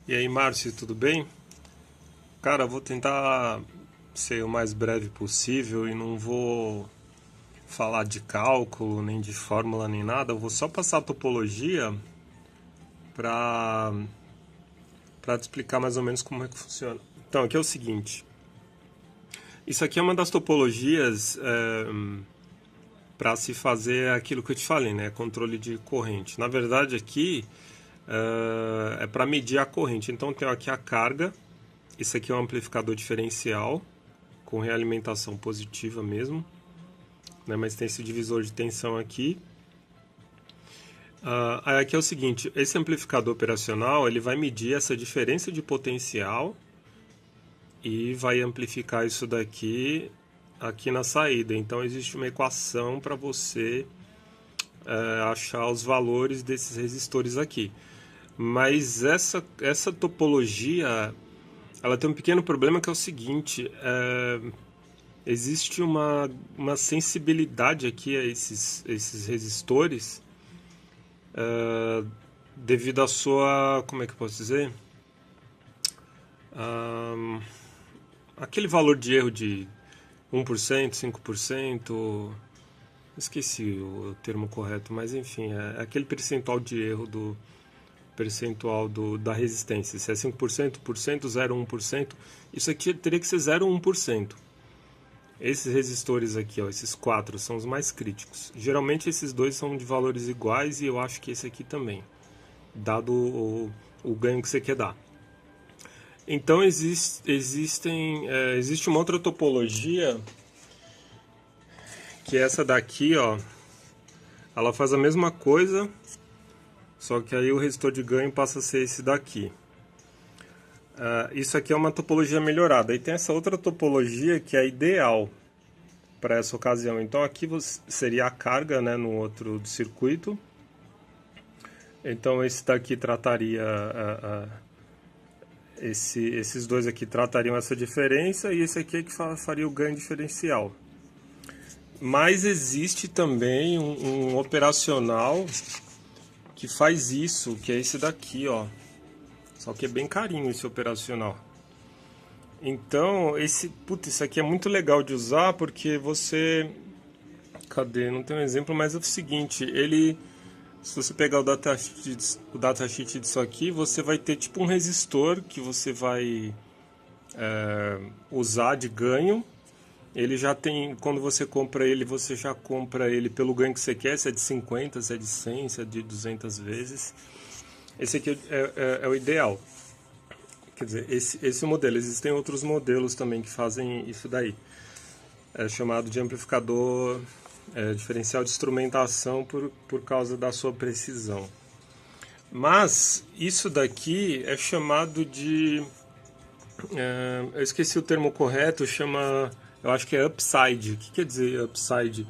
E aí, Márcio, tudo bem? Cara, eu vou tentar ser o mais breve possível e não vou falar de cálculo, nem de fórmula, nem nada. Eu vou só passar a topologia para te explicar mais ou menos como é que funciona. Então, aqui é o seguinte. Isso aqui é uma das topologias para se fazer aquilo que eu te falei, né? Controle de corrente. Na verdade, aqui é para medir a corrente. Então, eu tenho aqui a carga. Isso aqui é um amplificador diferencial com realimentação positiva mesmo, né? Mas tem esse divisor de tensão aqui. Aí aqui é o seguinte, esse amplificador operacional ele vai medir essa diferença de potencial e vai amplificar isso daqui aqui na saída. Então existe uma equação para você achar os valores desses resistores aqui. Mas essa topologia ela tem um pequeno problema que é o seguinte, existe uma sensibilidade aqui a esses resistores devido à sua, como é que eu posso dizer? Aquele valor de erro de 1%, 5%, esqueci o termo correto, mas enfim, é aquele percentual de erro do percentual da resistência. Se é 5%, 0,1%, isso aqui teria que ser 0,1%. Esses resistores aqui, ó, esses quatro, são os mais críticos. Geralmente esses dois são de valores iguais e eu acho que esse aqui também, dado o ganho que você quer dar. Então existe uma outra topologia, que é essa daqui, ó. Ela faz a mesma coisa, só que aí o resistor de ganho passa a ser esse daqui. Isso aqui é uma topologia melhorada. E tem essa outra topologia que é ideal para essa ocasião. Então aqui seria a carga, né, no outro circuito. Então esse daqui trataria esses dois aqui tratariam essa diferença e esse aqui é que faria o ganho diferencial. Mas existe também um operacional que faz isso, que é esse daqui, ó. Só que é bem carinho esse operacional. Então, isso aqui é muito legal de usar porque você... Cadê? Não tem um exemplo, mas é o seguinte, se você pegar o datasheet disso aqui, você vai ter tipo um resistor que você vai usar de ganho. Ele já tem, quando você compra ele, você já compra ele pelo ganho que você quer, se é de 50, se é de 100, se é de 200 vezes. Esse aqui é o ideal. Quer dizer, esse modelo. Existem outros modelos também que fazem isso daí. É chamado de amplificador diferencial de instrumentação por causa da sua precisão. Mas isso daqui é chamado de... eu esqueci o termo correto, eu acho que é upside. O que quer dizer upside?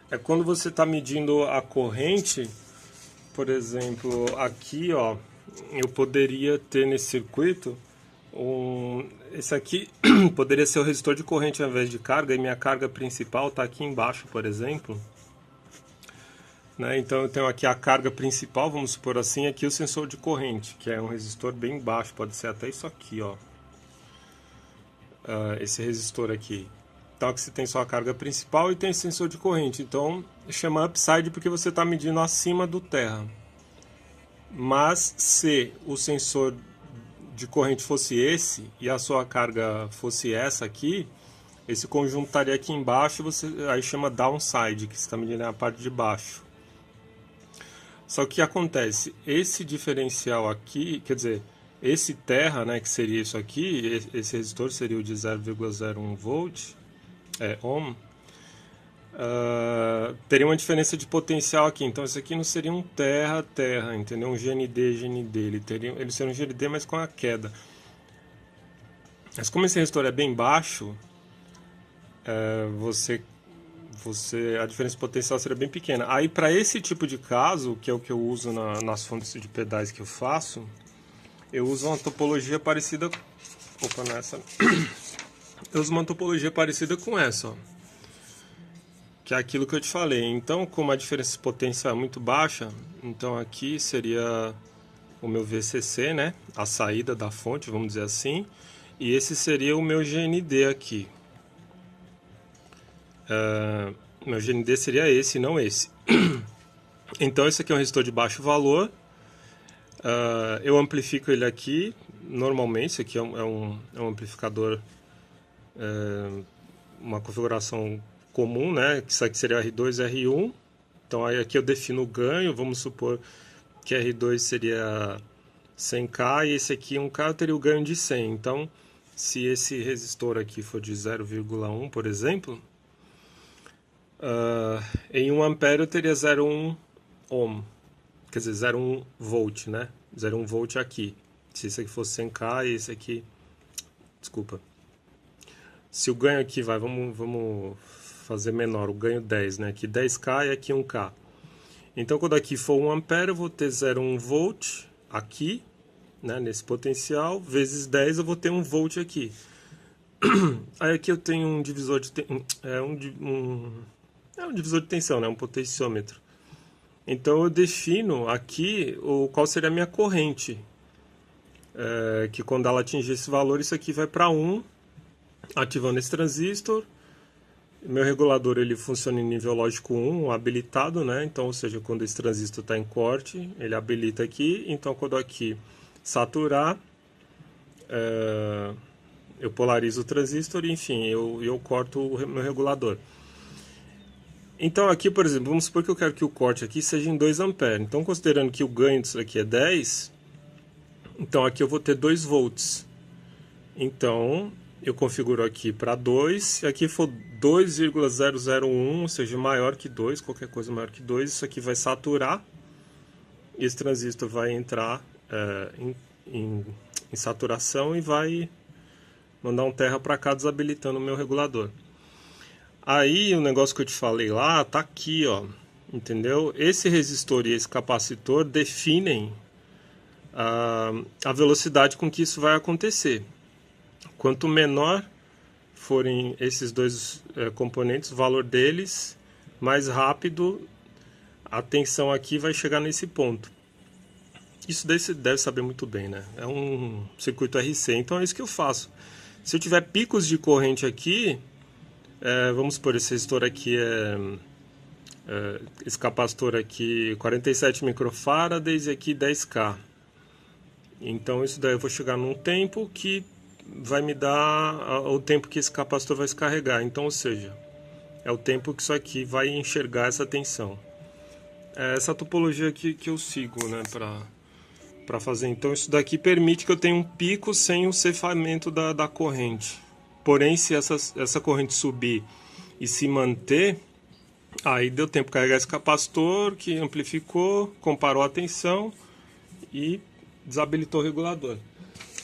É quando você está medindo a corrente, por exemplo, aqui, ó, eu poderia ter nesse circuito esse aqui poderia ser o resistor de corrente ao invés de carga, e minha carga principal está aqui embaixo, por exemplo. Né? Então eu tenho aqui a carga principal, vamos supor assim, aqui o sensor de corrente, que é um resistor bem baixo, pode ser até isso aqui, ó. Esse resistor aqui. Então aqui você tem só a carga principal e tem esse sensor de corrente. Então chama upside porque você está medindo acima do terra. Mas se o sensor de corrente fosse esse e a sua carga fosse essa aqui, esse conjunto estaria aqui embaixo, aí chama downside, que você está medindo a parte de baixo. Só que o que acontece? Esse diferencial aqui, quer dizer, esse terra, né, que seria isso aqui, esse resistor seria o de 0,01 volt, ohm, teria uma diferença de potencial aqui. Então esse aqui não seria um terra, entendeu? Um GND. Ele seria um GND, mas com a queda. Mas como esse resistor é bem baixo, a diferença de potencial seria bem pequena. Aí para esse tipo de caso, que é o que eu uso nas fontes de pedais que eu faço, eu uso uma topologia parecida... Opa, nessa... Eu uso uma topologia parecida com essa, ó. Que é aquilo que eu te falei. Então, como a diferença de potencial é muito baixa, então aqui seria o meu VCC, né? A saída da fonte, vamos dizer assim. E esse seria o meu GND aqui. Meu GND seria esse, não esse. Então esse aqui é um resistor de baixo valor. Eu amplifico ele aqui. Normalmente, esse aqui é um amplificador, uma configuração comum, né? Isso aqui seria R2 e R1. Então aí aqui eu defino o ganho. Vamos supor que R2 seria 100K e esse aqui 1K, eu teria o ganho de 100. Então, se esse resistor aqui for de 0,1, por exemplo, em 1 ampere eu teria 0,1 ohm, quer dizer, 0,1 volt, né? 0,1 volt aqui. Se esse aqui fosse 100K e esse aqui... Desculpa. Se o ganho aqui vai, vamos fazer menor, o ganho 10, né? Aqui 10K e aqui 1K. Então, quando aqui for 1 ampere, eu vou ter 0,1 volt aqui, né? Nesse potencial, vezes 10 eu vou ter 1 volt aqui. Aí aqui eu tenho um divisor de... um divisor de tensão, né? Um potenciômetro. Então eu defino aqui qual seria a minha corrente. Que quando ela atingir esse valor, isso aqui vai para 1, ativando esse transistor. Meu regulador ele funciona em nível lógico 1, habilitado, né? Então, ou seja, quando esse transistor está em corte, ele habilita aqui. Então, quando aqui saturar, eu polarizo o transistor e, enfim, eu corto o meu regulador. Então aqui, por exemplo, vamos supor que eu quero que o corte aqui seja em 2 amperes. Então, considerando que o ganho disso aqui é 10, então aqui eu vou ter 2 volts. Então, eu configuro aqui para 2, se aqui for 2,001, ou seja, maior que 2, qualquer coisa maior que 2, isso aqui vai saturar. E esse transistor vai entrar em saturação e vai mandar um terra para cá, desabilitando o meu regulador. Aí o negócio que eu te falei lá tá aqui, ó, entendeu? Esse resistor e esse capacitor definem a velocidade com que isso vai acontecer. Quanto menor forem esses dois componentes, o valor deles, mais rápido a tensão aqui vai chegar nesse ponto. Isso daí você deve saber muito bem, né? É um circuito RC, então é isso que eu faço. Se eu tiver picos de corrente aqui, vamos supor, esse resistor aqui esse capacitor aqui 47 microfarads e aqui 10K. Então isso daí eu vou chegar num tempo que vai me dar o tempo que esse capacitor vai se carregar. Então, ou seja, é o tempo que isso aqui vai enxergar essa tensão. É essa topologia aqui que eu sigo, né, para fazer. Então isso daqui permite que eu tenha um pico sem o ceifamento da corrente. Porém, se essa corrente subir e se manter, aí deu tempo de carregar esse capacitor, que amplificou, comparou a tensão e desabilitou o regulador.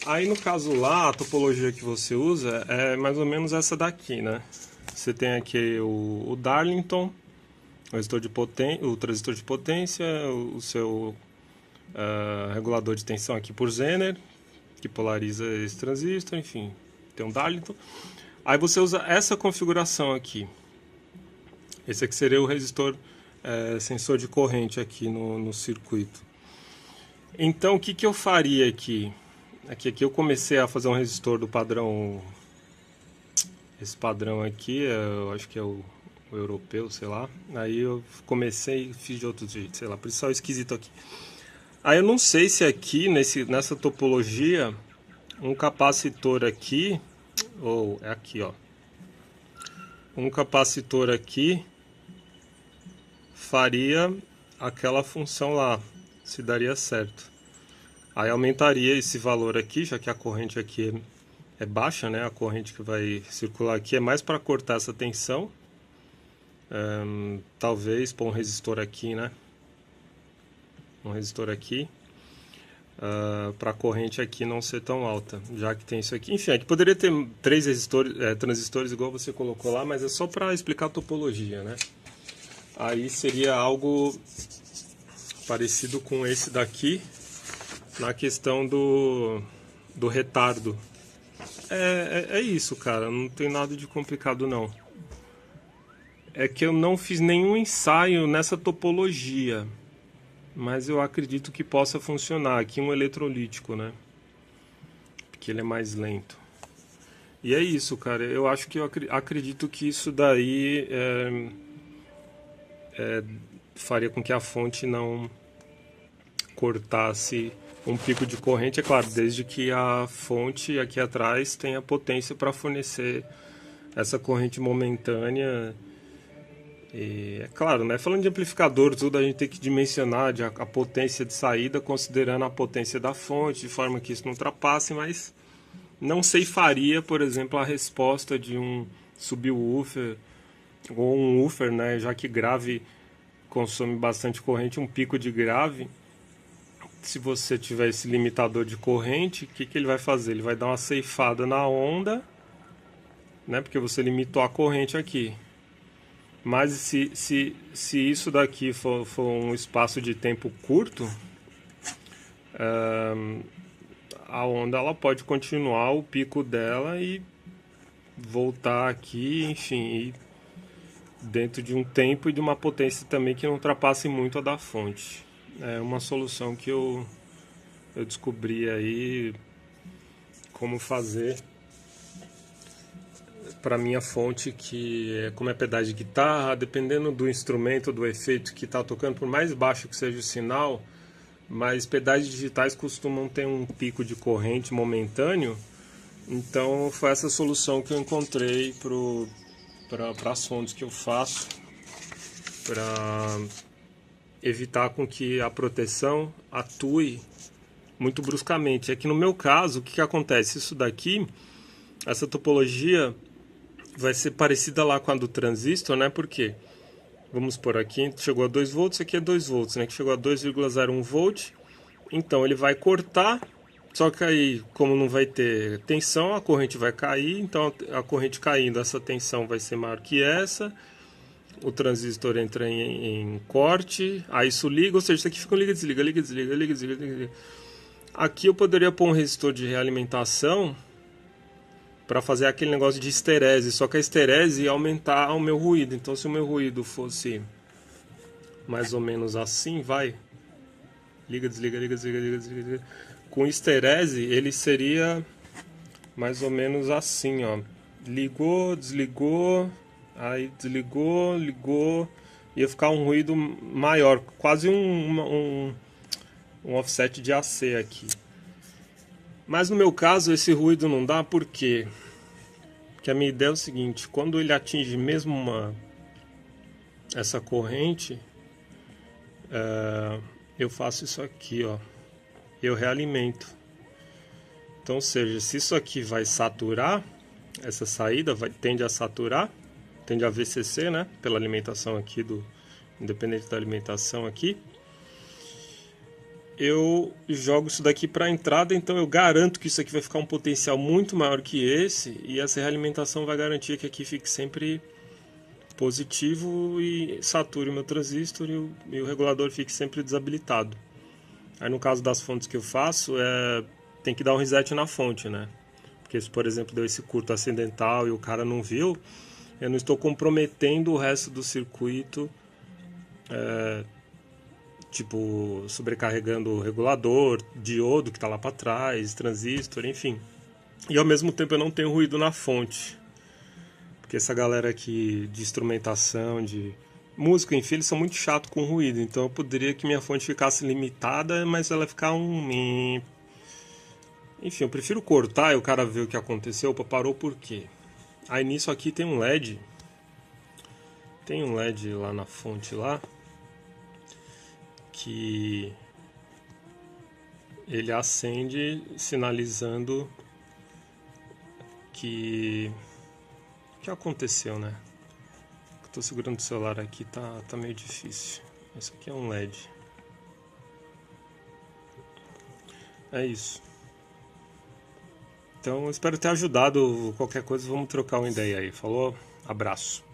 Aí no caso lá, a topologia que você usa é mais ou menos essa daqui, né? Você tem aqui o Darlington, o transistor de potência, o seu regulador de tensão aqui por Zener, que polariza esse transistor, enfim, tem um Darlington. Aí você usa essa configuração aqui. Esse aqui seria o resistor sensor de corrente aqui no circuito. Então, o que eu faria aqui? Aqui eu comecei a fazer um resistor do padrão... Esse padrão aqui, eu acho que é o europeu, sei lá. Aí eu comecei e fiz de outro jeito, sei lá, por isso é esquisito aqui. Aí eu não sei se aqui, nessa topologia, um capacitor aqui, ou é aqui, ó. Um capacitor aqui faria aquela função lá, se daria certo. Aí aumentaria esse valor aqui, já que a corrente aqui é baixa, né? A corrente que vai circular aqui é mais para cortar essa tensão. Talvez pôr um resistor aqui, né? Um resistor aqui. Para a corrente aqui não ser tão alta, já que tem isso aqui. Enfim, aqui poderia ter 3 transistores igual você colocou lá, mas é só para explicar a topologia, né? Aí seria algo parecido com esse daqui, na questão do retardo. É isso, cara, não tem nada de complicado não. É que eu não fiz nenhum ensaio nessa topologia. mas eu acredito que possa funcionar. Aqui um eletrolítico, né? Porque ele é mais lento. E é isso, cara. Eu acho que eu acredito que isso daí faria com que a fonte não cortasse um pico de corrente, é claro, desde que a fonte aqui atrás tenha potência para fornecer essa corrente momentânea. E é claro, né? Falando de amplificador, tudo a gente tem que dimensionar a potência de saída, considerando a potência da fonte, de forma que isso não ultrapasse, mas não ceifaria, por exemplo, a resposta de um subwoofer ou um woofer, né? Já que grave consome bastante corrente, um pico de grave. Se você tiver esse limitador de corrente, o que ele vai fazer? Ele vai dar uma ceifada na onda, né? Porque você limitou a corrente aqui. Mas se isso daqui for um espaço de tempo curto, a onda ela pode continuar o pico dela e voltar aqui, enfim, dentro de um tempo e de uma potência também que não ultrapasse muito a da fonte. É uma solução que eu descobri aí como fazer para minha fonte, que é como é pedais de guitarra, dependendo do instrumento, do efeito que está tocando, por mais baixo que seja o sinal, mas pedais digitais costumam ter um pico de corrente momentâneo. Então foi essa solução que eu encontrei para as fontes que eu faço, para evitar com que a proteção atue muito bruscamente. É que no meu caso, o que acontece? Isso daqui, essa topologia vai ser parecida lá com a do transistor, né? Porque, vamos por aqui, chegou a 2 volts, aqui é 2 volts, né? Que chegou a 2,01 volt. Então ele vai cortar, só que aí, como não vai ter tensão, a corrente vai cair. Então a corrente caindo, essa tensão vai ser maior que essa. O transistor entra em corte, aí isso liga, ou seja, isso aqui fica um liga, desliga, liga, desliga, liga, desliga, liga, desliga. Aqui eu poderia pôr um resistor de realimentação para fazer aquele negócio de esterese, só que a esterese ia aumentar o meu ruído. Então se o meu ruído fosse mais ou menos assim, vai, liga, desliga, liga, desliga, liga, desliga, desliga. Com esterese ele seria mais ou menos assim, ó, ligou, desligou, aí desligou, ligou, ia ficar um ruído maior, quase um offset de AC aqui. Mas no meu caso esse ruído não dá, por quê? Porque a minha ideia é o seguinte: quando ele atinge mesmo essa corrente, eu faço isso aqui, ó, eu realimento. Então, ou seja, se isso aqui vai saturar, essa saída tende a saturar, tende a VCC, né, pela alimentação aqui independente da alimentação aqui, eu jogo isso daqui para a entrada, então eu garanto que isso aqui vai ficar um potencial muito maior que esse, e essa realimentação vai garantir que aqui fique sempre positivo e sature o meu transistor e o regulador fique sempre desabilitado. Aí no caso das fontes que eu faço, tem que dar um reset na fonte, né? Porque se, por exemplo, deu esse curto acidental e o cara não viu, eu não estou comprometendo o resto do circuito, tipo sobrecarregando o regulador, diodo que está lá para trás, transistor, enfim. E ao mesmo tempo eu não tenho ruído na fonte. Porque essa galera aqui de instrumentação, de música, enfim, eles são muito chatos com ruído. Então eu poderia que minha fonte ficasse limitada, mas ela ficar enfim, eu prefiro cortar e o cara ver o que aconteceu. Opa, parou por quê? Aí nisso aqui tem um LED. Tem um LED lá na fonte lá, que ele acende sinalizando que aconteceu, né? Estou segurando o celular aqui, tá meio difícil. Esse aqui é um LED. É isso. Então, eu espero ter ajudado. Qualquer coisa, vamos trocar uma ideia aí. Falou? Abraço.